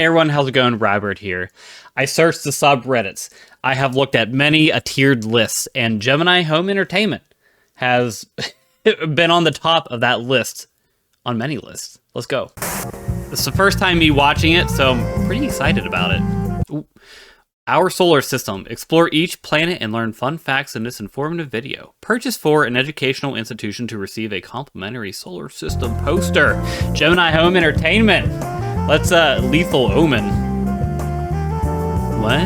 Hey everyone, how's it going? Robert here. I searched the subreddits. I have looked at many a tiered list, and Gemini Home Entertainment has been on the top of that list on many lists. Let's go. It's the first time me watching it, so I'm pretty excited about it. Ooh. Our solar system. Explore each planet and learn fun facts in this informative video. Purchase for an educational institution to receive a complimentary solar system poster. Gemini Home Entertainment. Let's, Lethal Omen. What?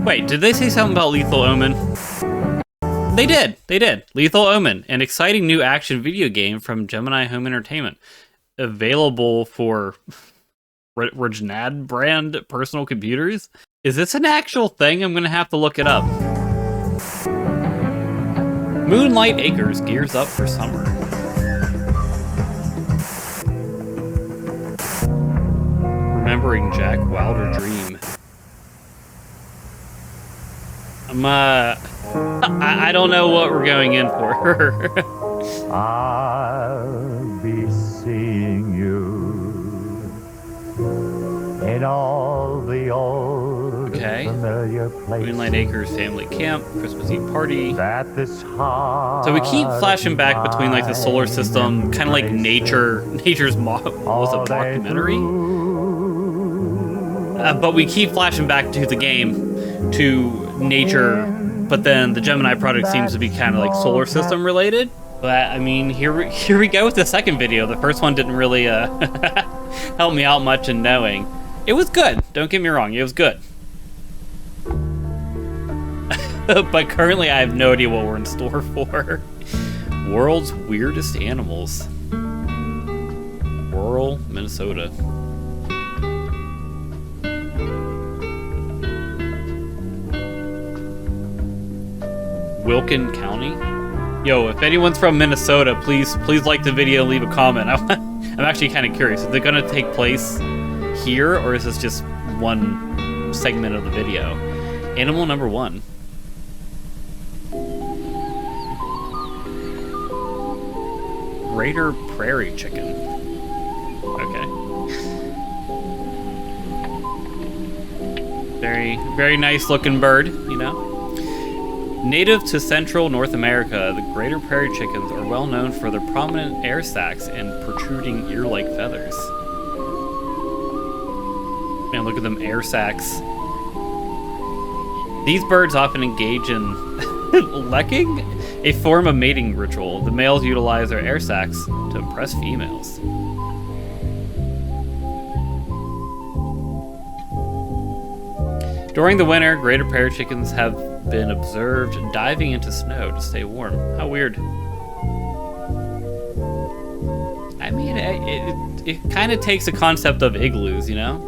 Wait, did they say something about Lethal Omen? They did. Lethal Omen, an exciting new action video game from Gemini Home Entertainment. Available for Regnad brand personal computers? Is this an actual thing? I'm gonna have to look it up. Moonlight Acres gears up for summer. Remembering Jack Wilder Dream. I don't know what we're going in for. I'll be seeing you in all the old familiar places. Moonlight Acres family camp, Christmas Eve party. That this heart so we keep flashing back between like the solar system, kind of like nature's documentary. But we keep flashing back to the game, to nature, but then the Gemini project seems to be kind of like solar system related. But I mean, here we go with the second video. The first one didn't really help me out much in knowing. It was good, don't get me wrong, it was good. But currently I have no idea what we're in store for. World's weirdest animals. Rural Minnesota. Wilkin County. Yo, if anyone's from Minnesota, please like the video and leave a comment. I'm actually kind of curious. Is it going to take place here, or is this just one segment of the video? Animal number 1. Greater prairie chicken. Okay. Very nice looking bird, you know? Native to central North America, the greater prairie chickens are well known for their prominent air sacs and protruding ear-like feathers. Man, look at them air sacs. These birds often engage in lecking, a form of mating ritual. The males utilize their air sacs to impress females. During the winter, greater prairie chickens have been observed diving into snow to stay warm. How weird. I mean, it kind of takes the concept of igloos, you know?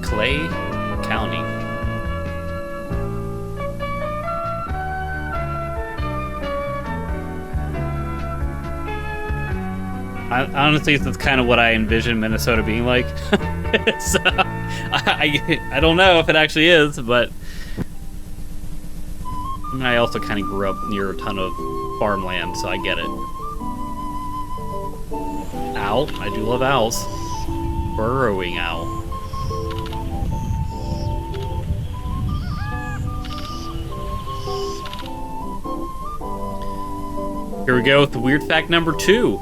Clay County. Honestly, that's kind of what I envision Minnesota being like. So, I don't know if it actually is, but I also kind of grew up near a ton of farmland, so I get it. Owl. I do love owls. Burrowing owl. Here we go with the weird fact number 2.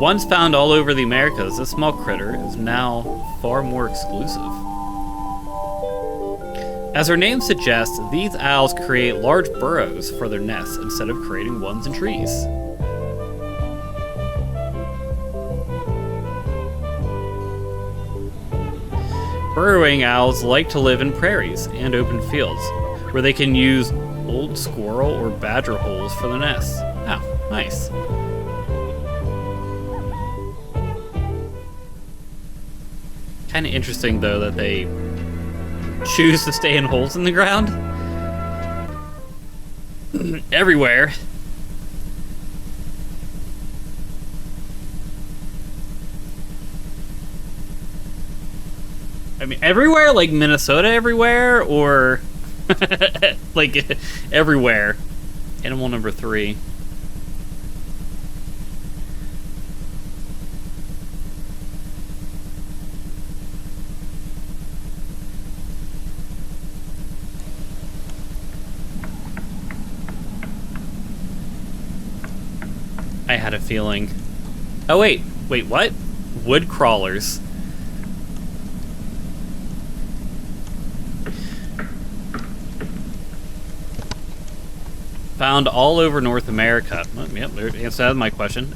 Once found all over the Americas, this small critter is now far more exclusive. As their name suggests, these owls create large burrows for their nests instead of creating ones in trees. Burrowing owls like to live in prairies and open fields, where they can use old squirrel or badger holes for their nests. Oh, nice. Kind of interesting, though, that they choose to stay in holes in the ground. Everywhere. I mean, everywhere? Like Minnesota everywhere? Or like everywhere? Animal number 3. I had a feeling. Oh, wait. Wait, what? Wood crawlers. Found all over North America. Well, yep, answer my question.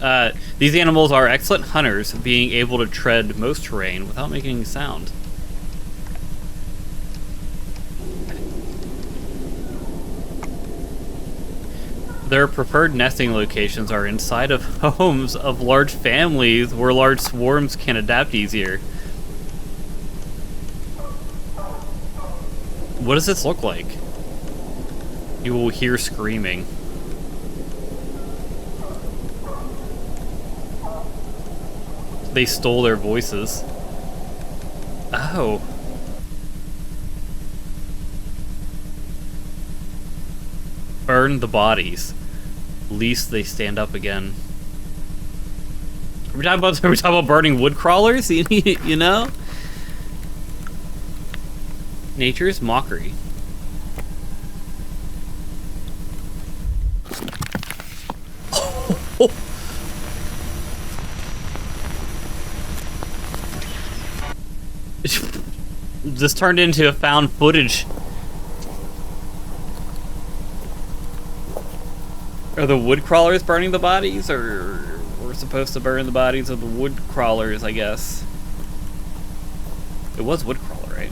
These animals are excellent hunters, being able to tread most terrain without making any sound. Their preferred nesting locations are inside of homes of large families where large swarms can adapt easier. What does this look like? You will hear screaming. They stole their voices. Oh. Burn the bodies. Least they stand up again. Are we talking about burning wood crawlers? You know? Nature's mockery. This turned into a found footage. Are the wood crawlers burning the bodies, or we're supposed to burn the bodies of the wood crawlers, I guess? It was wood crawler, right?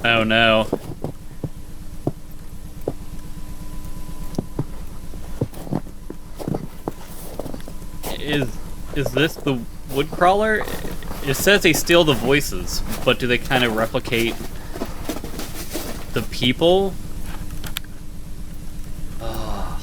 Oh no. Is this the wood crawler? It says they steal the voices, but do they kind of replicate the people? Ugh.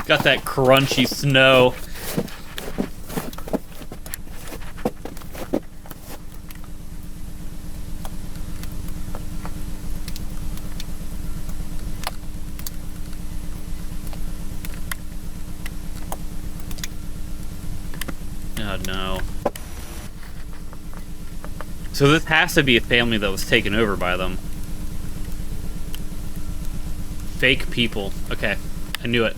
Got that crunchy snow. Oh no. So this has to be a family that was taken over by them. Fake people. Okay, I knew it.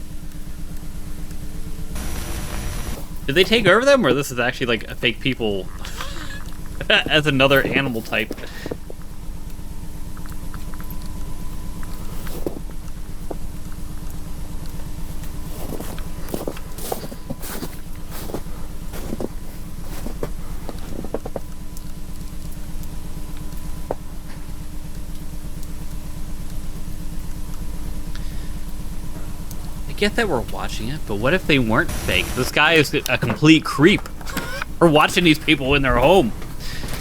Did they take over them, or this is actually like a fake people as another animal type? I get that we're watching it, but what if they weren't fake? This guy is a complete creep. We're watching these people in their home.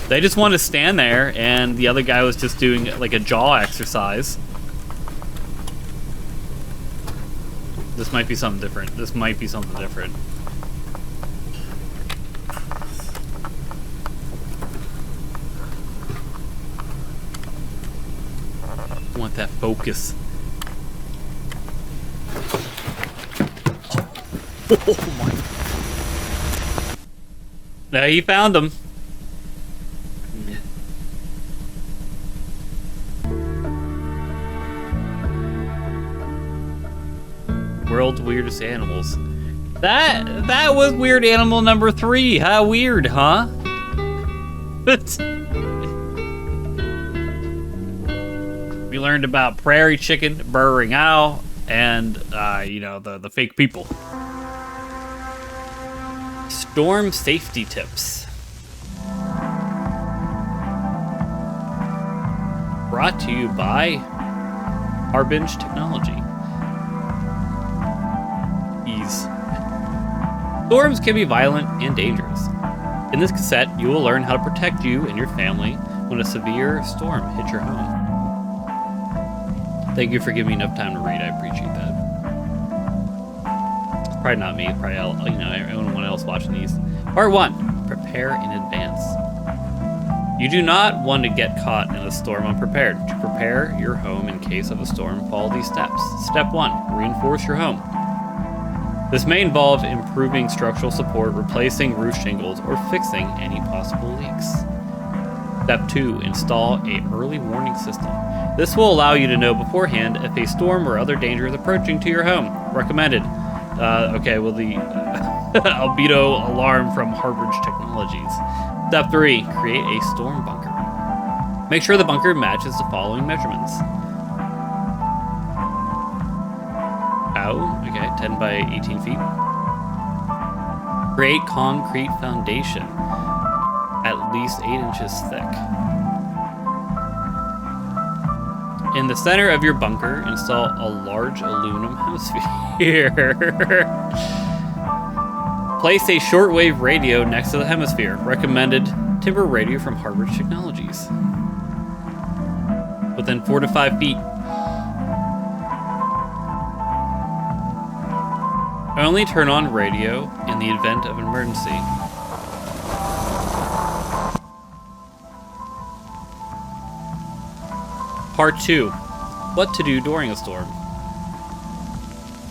They just want to stand there, and the other guy was just doing like a jaw exercise. This might be something different. This might be something different. I want that focus. Oh my. Now he found him. World's weirdest animals. That was weird animal number 3. How weird, huh? We learned about prairie chicken, burrowing owl, and you know, the fake people. Storm safety tips. Brought to you by Harbinge technology. Ease. Storms can be violent and dangerous. In this cassette, you will learn how to protect you and your family when a severe storm hits your home. Thank you for giving me enough time to read. I appreciate that. Probably not me. Probably anyone else watching these. Part 1. Prepare in advance. You do not want to get caught in a storm unprepared. To prepare your home in case of a storm, follow these steps. Step 1. Reinforce your home. This may involve improving structural support, replacing roof shingles, or fixing any possible leaks. Step 2. Install an early warning system. This will allow you to know beforehand if a storm or other danger is approaching to your home. Recommended. The albedo alarm from Harbinge Technologies. Step 3. Create a storm bunker. Make sure the bunker matches the following measurements. 10 by 18 feet. Create concrete foundation, at least 8 inches thick. In the center of your bunker, install a large aluminum hemisphere. Place a shortwave radio next to the hemisphere. Recommended timber radio from Harbinge Technologies. Within 4 to 5 feet. Only turn on radio in the event of an emergency. Part 2. What to do during a storm.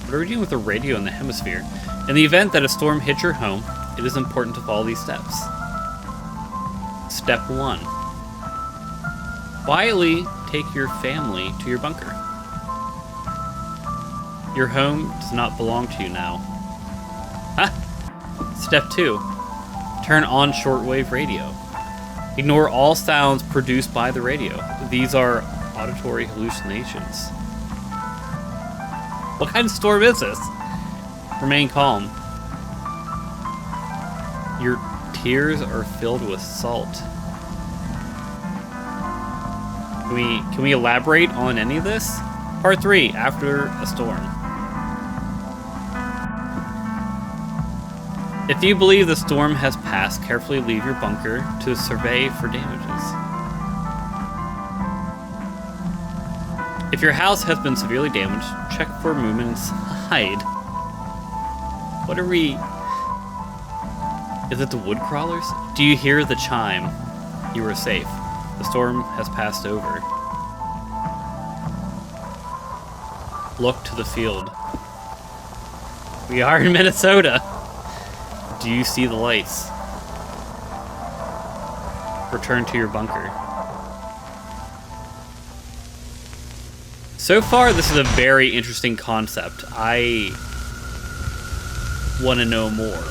What are we doing with the radio in the hemisphere? In the event that a storm hits your home, it is important to follow these steps. Step 1. Quietly take your family to your bunker. Your home does not belong to you now. Step 2. Turn on shortwave radio. Ignore all sounds produced by the radio. These are auditory hallucinations. What kind of storm is this? Remain calm. Your tears are filled with salt. Can we elaborate on any of this? Part 3. After a storm. If you believe the storm has passed, carefully leave your bunker to survey for damages. If your house has been severely damaged, check for movement inside. What are we... Is it the wood crawlers? Do you hear the chime? You are safe. The storm has passed over. Look to the field. We are in Minnesota. Do you see the lights? Return to your bunker. So far, this is a very interesting concept. I want to know more.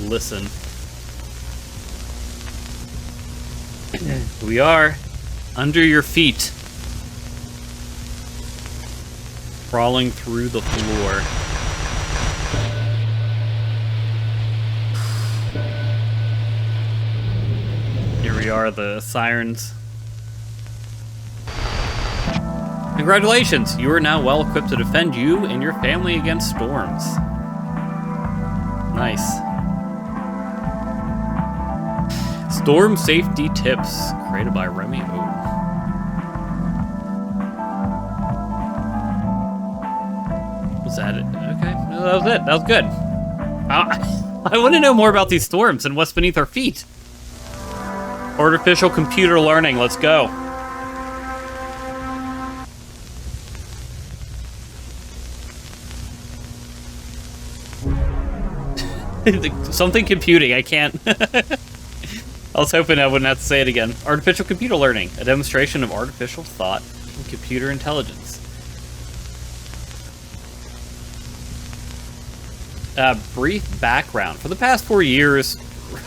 Listen. We are under your feet, crawling through the floor. Here we are, the sirens. Congratulations! You are now well equipped to defend you and your family against storms. Nice. Storm safety tips created by Remy Abode. Was that it? Okay, no, that was it. That was good. I want to know more about these storms and what's beneath our feet. Artificial computer learning. Let's go. Something computing. I can't. I was hoping I wouldn't have to say it again. Artificial computer learning, a demonstration of artificial thought and computer intelligence. Brief background. For the past 4 years,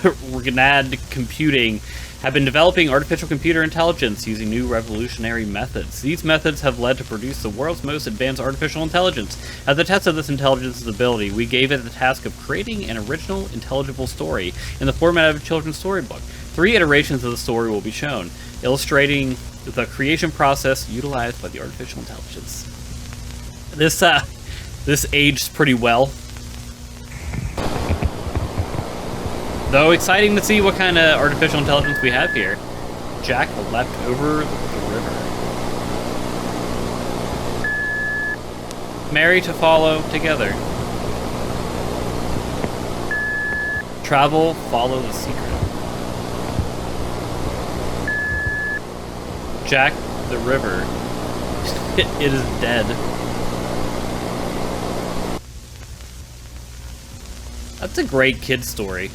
Gnad Computing have been developing artificial computer intelligence using new revolutionary methods. These methods have led to produce the world's most advanced artificial intelligence. As a test of this intelligence's ability, we gave it the task of creating an original, intelligible story in the format of a children's storybook. 3 iterations of the story will be shown, illustrating the creation process utilized by the artificial intelligence. This aged pretty well. Though exciting to see what kind of artificial intelligence we have here. Jack leapt over the river. Mary to follow together. Travel, follow the secret. Jack the river. It is dead. That's a great kid story.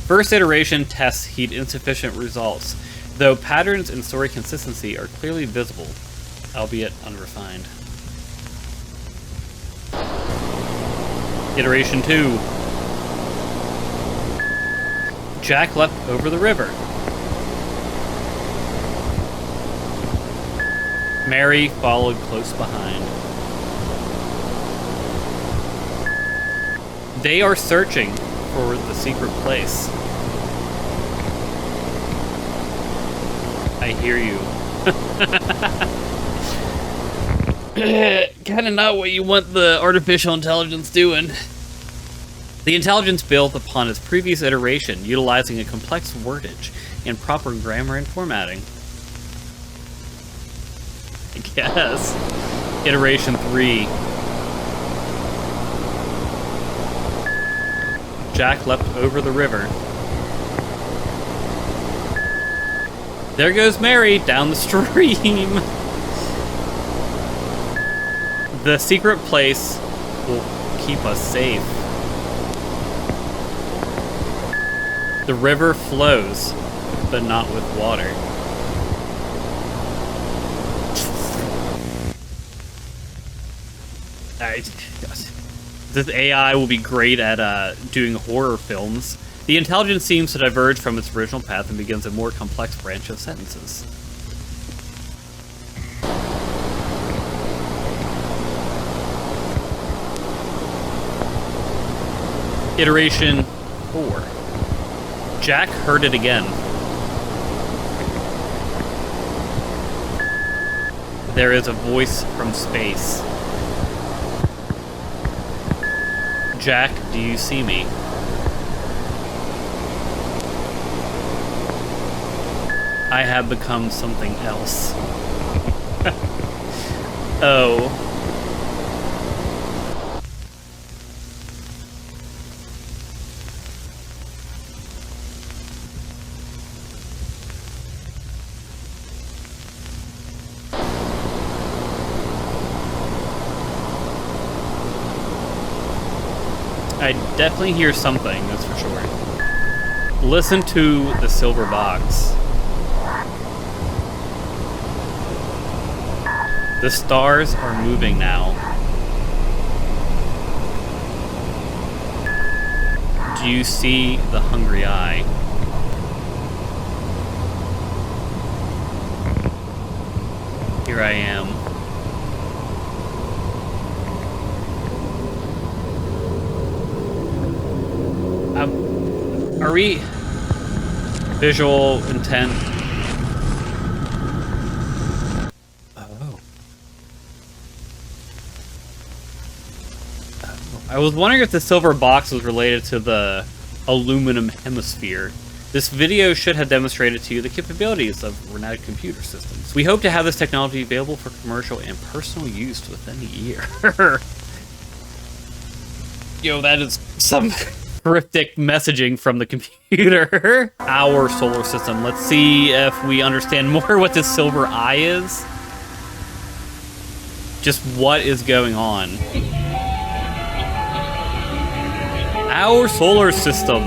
First iteration tests heed insufficient results, though patterns and story consistency are clearly visible, albeit unrefined. Iteration 2. Jack leapt over the river. Mary followed close behind. They are searching for the secret place. I hear you. Kinda not what you want the artificial intelligence doing. The intelligence built upon its previous iteration, utilizing a complex wordage and proper grammar and formatting. I guess. Iteration 3. Jack leapt over the river. There goes Mary down the stream. The secret place will keep us safe. The river flows, but not with water. This AI will be great at doing horror films. The intelligence seems to diverge from its original path and begins a more complex branch of sentences. Iteration 4. Jack heard it again. There is a voice from space. Jack, do you see me? I have become something else. Oh. I definitely hear something, that's for sure. Listen to the silver box. The stars are moving now. Do you see the hungry eye? Here I am. Are we visual intent? Oh. I was wondering if the silver box was related to the aluminum hemisphere. This video should have demonstrated to you the capabilities of renowned computer systems. We hope to have this technology available for commercial and personal use within a year. Yo, that is some cryptic messaging from the computer. Our solar system. Let's see if we understand more what this silver eye is. Just what is going on. Our solar system.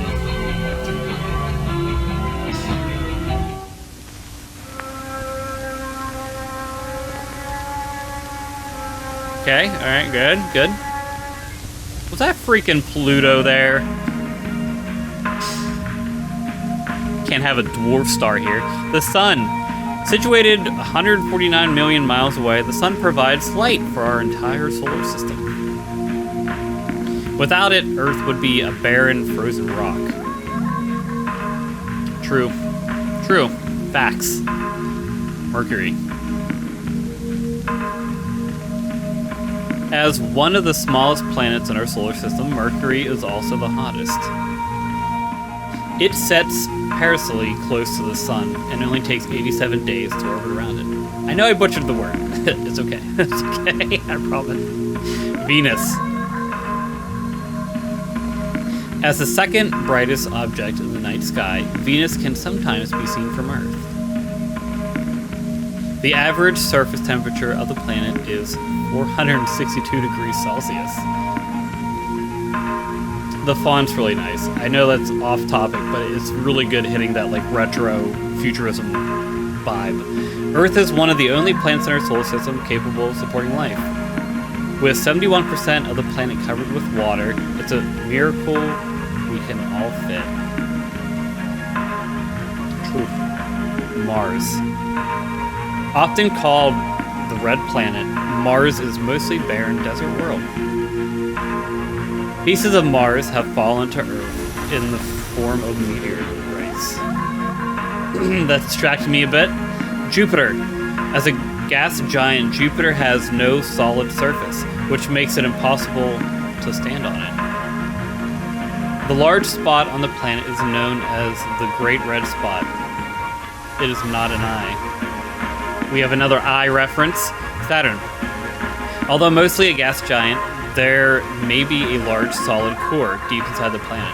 Okay, alright, good, good. Was that freaking Pluto there? Can't have a dwarf star here. The sun. Situated 149 million miles away, the sun provides light for our entire solar system. Without it, Earth would be a barren, frozen rock. True. True. Facts. Mercury. As one of the smallest planets in our solar system, Mercury is also the hottest. It sets perilously close to the sun and only takes 87 days to orbit around it. I know I butchered the word. It's okay. It's okay, I promise. Venus. As the second brightest object in the night sky, Venus can sometimes be seen from Earth. The average surface temperature of the planet is 462 degrees Celsius. The font's really nice. I know that's off topic, but it's really good hitting that like retro futurism vibe. Earth is one of the only planets in our solar system capable of supporting life. With 71% of the planet covered with water, it's a miracle we can all fit. Truth. Mars. Often called the Red Planet, Mars is mostly barren desert world. Pieces of Mars have fallen to Earth in the form of meteorites. That distracted me a bit. Jupiter. As a gas giant, Jupiter has no solid surface, which makes it impossible to stand on it. The large spot on the planet is known as the Great Red Spot. It is not an eye. We have another eye reference, Saturn. Although mostly a gas giant, there may be a large solid core deep inside the planet.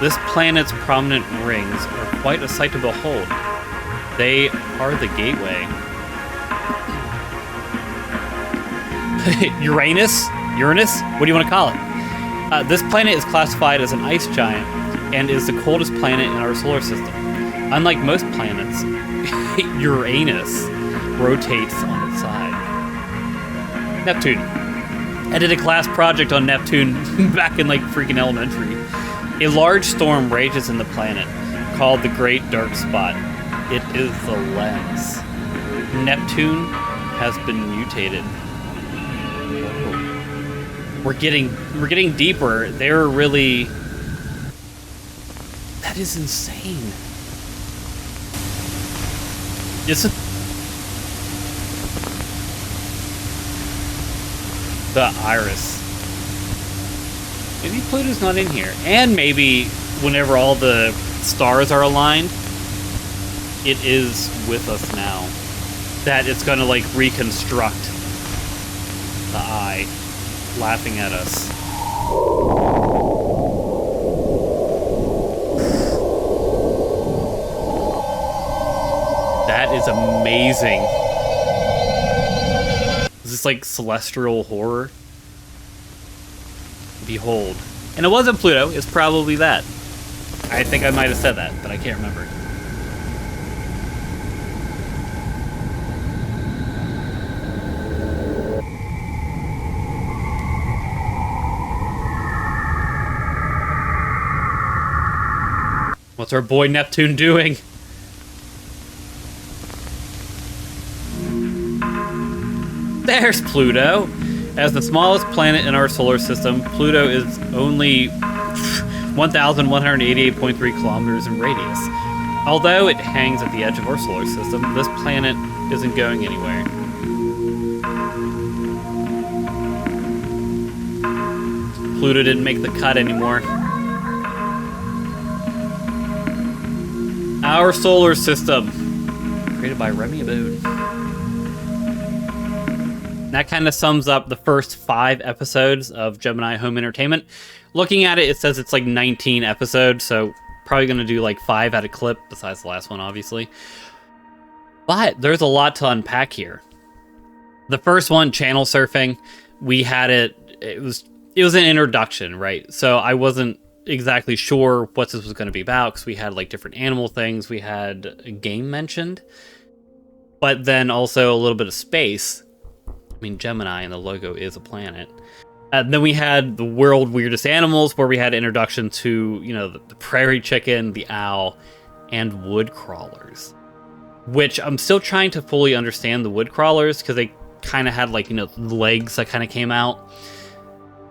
This planet's prominent rings are quite a sight to behold. They are the gateway. Uranus? What do you want to call it? This planet is classified as an ice giant and is the coldest planet in our solar system. Unlike most planets, Uranus rotates on its side. Neptune. I did a class project on Neptune back in like freaking elementary. A large storm rages in the planet called the Great Dark Spot. It is the lens. Neptune has been mutated. We're getting deeper. They're really... That is insane. The iris. Maybe Pluto's not in here. And maybe whenever all the stars are aligned, it is with us now. That it's gonna like reconstruct the eye laughing at us. That is amazing. Is this like celestial horror? Behold. And it wasn't Pluto, it's probably that. I think I might have said that, but I can't remember. What's our boy Neptune doing? There's Pluto. As the smallest planet in our solar system, Pluto is only 1,188.3 kilometers in radius. Although it hangs at the edge of our solar system, this planet isn't going anywhere. Pluto didn't make the cut anymore. Our solar system, created by Remy Abode. That kind of sums up the first 5 episodes of Gemini Home Entertainment. Looking at it, it says it's like 19 episodes, so probably going to do like 5 at a clip, besides the last one, obviously. But there's a lot to unpack here. The first one, channel surfing, we had it was an introduction, right? So I wasn't exactly sure what this was going to be about, because we had like different animal things, we had a game mentioned, but then also a little bit of space. I mean, Gemini and the logo is a planet. And then we had the world weirdest animals, where we had introduction to, the prairie chicken, the owl, and wood crawlers. Which I'm still trying to fully understand the wood crawlers, because they kind of had legs that kind of came out.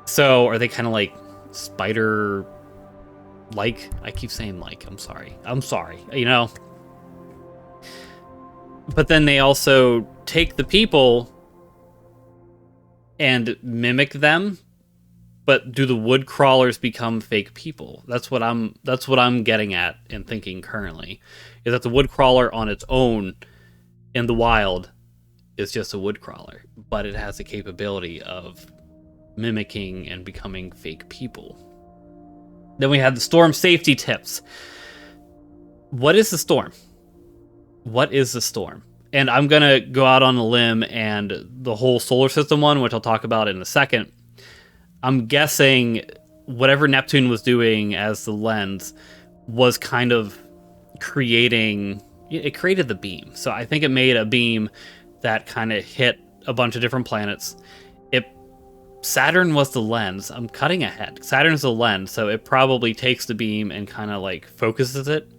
So are they kind of like spider? I keep saying I'm sorry. But then they also take the people and mimic them, but do the wood crawlers become fake people? That's what I'm getting at and thinking currently, is that the wood crawler on its own in the wild is just a wood crawler, but it has the capability of mimicking and becoming fake people. Then we had the storm safety tips. What is the storm? What is the storm? And I'm going to go out on a limb, and the whole solar system one, which I'll talk about in a second, I'm guessing whatever Neptune was doing as the lens was kind of created the beam. So I think it made a beam that kind of hit a bunch of different planets. Saturn was the lens. I'm cutting ahead. Saturn's the lens, so it probably takes the beam and kind of focuses it.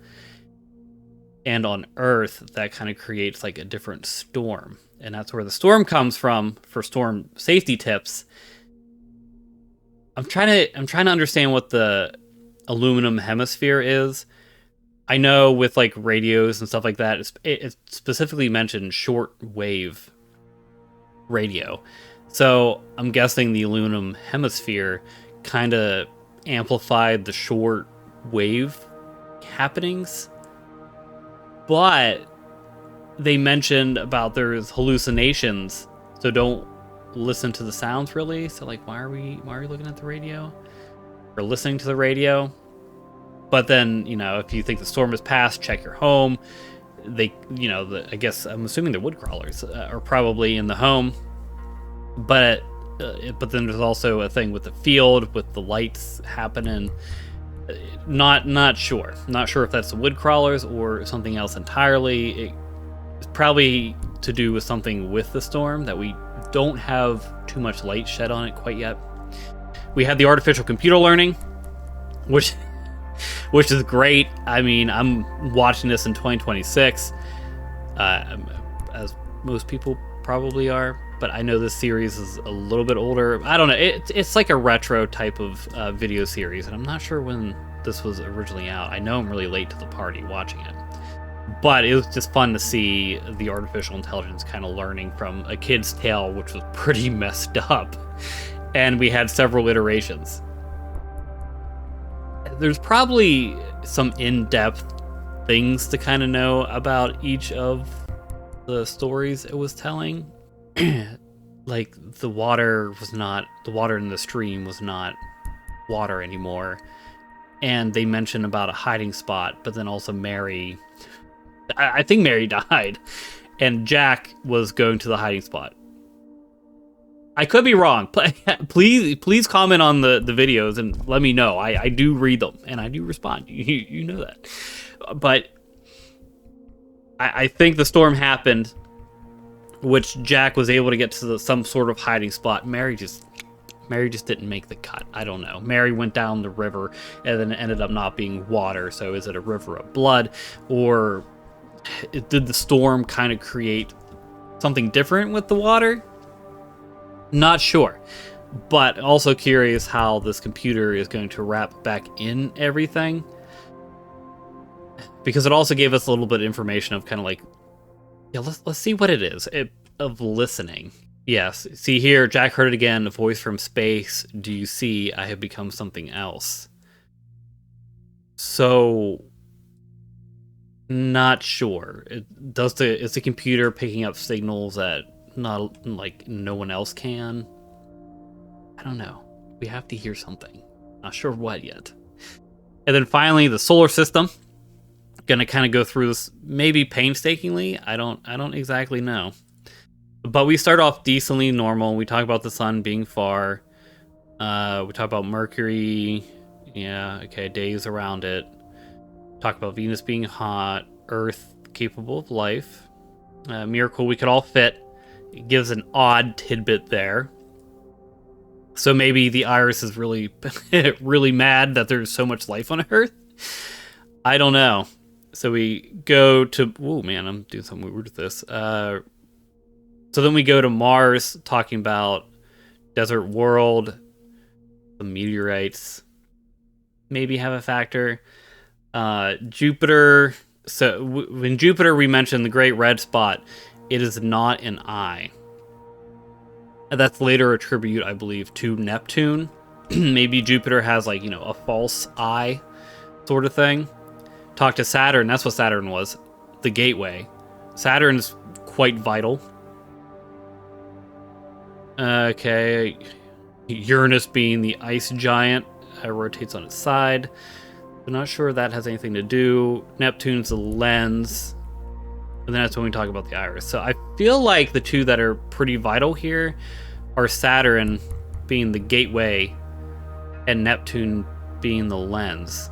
And on Earth, that kind of creates a different storm. And that's where the storm comes from for storm safety tips. I'm trying to understand what the aluminum hemisphere is. I know with radios and stuff like that, it specifically mentioned short wave radio. So I'm guessing the aluminum hemisphere kind of amplified the short wave happenings. But they mentioned about there's hallucinations, so don't listen to the sounds really. So why are we looking at the radio or listening to the radio? But then, if you think the storm has passed, check your home. They, I guess I'm assuming the wood crawlers are probably in the home. But then there's also a thing with the field, with the lights happening. Not sure. Not sure if that's the wood crawlers or something else entirely. It's probably to do with something with the storm that we don't have too much light shed on it quite yet. We had the artificial computer learning, which is great. I mean, I'm watching this in 2026, as most people probably are. But I know this series is a little bit older. I don't know. It's like a retro type of video series, and I'm not sure when this was originally out. I know I'm really late to the party watching it. But it was just fun to see the artificial intelligence kind of learning from a kid's tale, which was pretty messed up. And we had several iterations. There's probably some in-depth things to kind of know about each of the stories it was telling. The water in the stream was not water anymore. And they mentioned about a hiding spot, but then also Mary, I think Mary died, and Jack was going to the hiding spot. I could be wrong. Please comment on the videos and let me know. I do read them and I do respond. You know that. But I think the storm happened, which Jack was able to get to some sort of hiding spot. Mary just didn't make the cut. I don't know. Mary went down the river and then ended up not being water. So is it a river of blood, or did the storm kind of create something different with the water? Not sure. But also curious how this computer is going to wrap back in everything, because it also gave us a little bit of information of kind of let's see what it is of listening. Yes, see here, Jack heard it again, a voice from space. Do you see I have become something else? So, not sure. Is the computer picking up signals that no one else can? I don't know. We have to hear something. Not sure what yet. And then finally, the solar system. Gonna kind of go through this maybe painstakingly. I don't exactly know. But we start off decently normal. We talk about the sun being far. We talk about Mercury. Yeah, okay, days around it. Talk about Venus being hot. Earth capable of life. Miracle we could all fit. It gives an odd tidbit there. So maybe the Iris is really, really mad that there's so much life on Earth. I don't know. So we go to... Oh, man, I'm doing something weird with this. So then we go to Mars, talking about desert world, the meteorites maybe have a factor. Jupiter... So when Jupiter, we mentioned the Great Red Spot. It is not an eye. That's later a tribute, I believe, to Neptune. Maybe Jupiter has, like, you know, a false eye sort of thing. Talk to Saturn. That's what Saturn was. The gateway. Saturn's quite vital. Okay. Uranus being the ice giant. Rotates on its side. I'm not sure that has anything to do. Neptune's the lens. And then that's when we talk about the Iris. So I feel like the two that are pretty vital here are Saturn being the gateway and Neptune being the lens.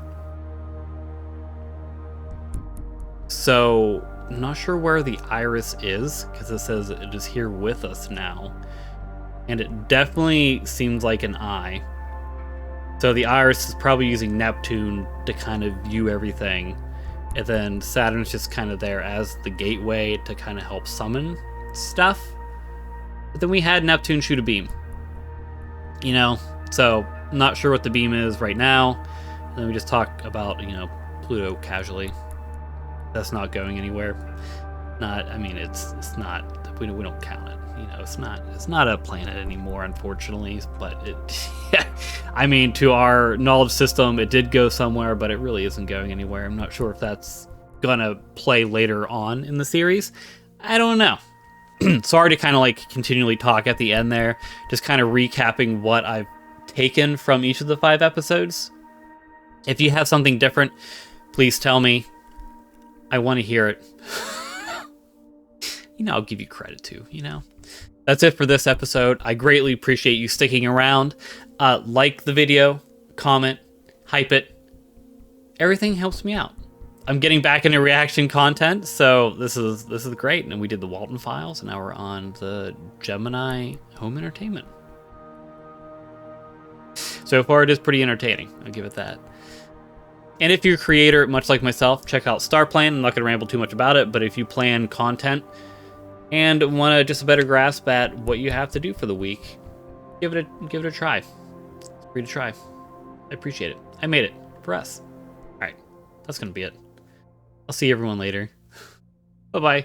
So I'm not sure where the Iris is, because it says it is here with us now. And it definitely seems like an eye. So the Iris is probably using Neptune to kind of view everything. And then Saturn's just kind of there as the gateway to kind of help summon stuff. But then we had Neptune shoot a beam. You know? So, not sure what the beam is right now. And then we just talk about, you know, Pluto casually. That's not going anywhere. I mean, it's not, we don't count it. You know, it's not a planet anymore, unfortunately. But it, I mean, to our knowledge system, it did go somewhere, but it really isn't going anywhere. I'm not sure if that's gonna play later on in the series. I don't know. Sorry to kind of like continually talk at the end there, just kind of recapping what I've taken from each of the 5 episodes. If you have something different, please tell me. I want to hear it. You know, I'll give you credit too, you know. That's it for this episode. I greatly appreciate you sticking around. Like the video, comment, hype it. Everything helps me out. I'm getting back into reaction content, so this is great. And we did the Walton Files, and now we're on the Gemini Home Entertainment. So far, it is pretty entertaining. I'll give it that. And if you're a creator, much like myself, check out StarPlan. I'm not going to ramble too much about it, but if you plan content and want just a better grasp at what you have to do for the week, give it a try. It's free to try. I appreciate it. I made it for us. All right, that's going to be it. I'll see everyone later. Bye-bye.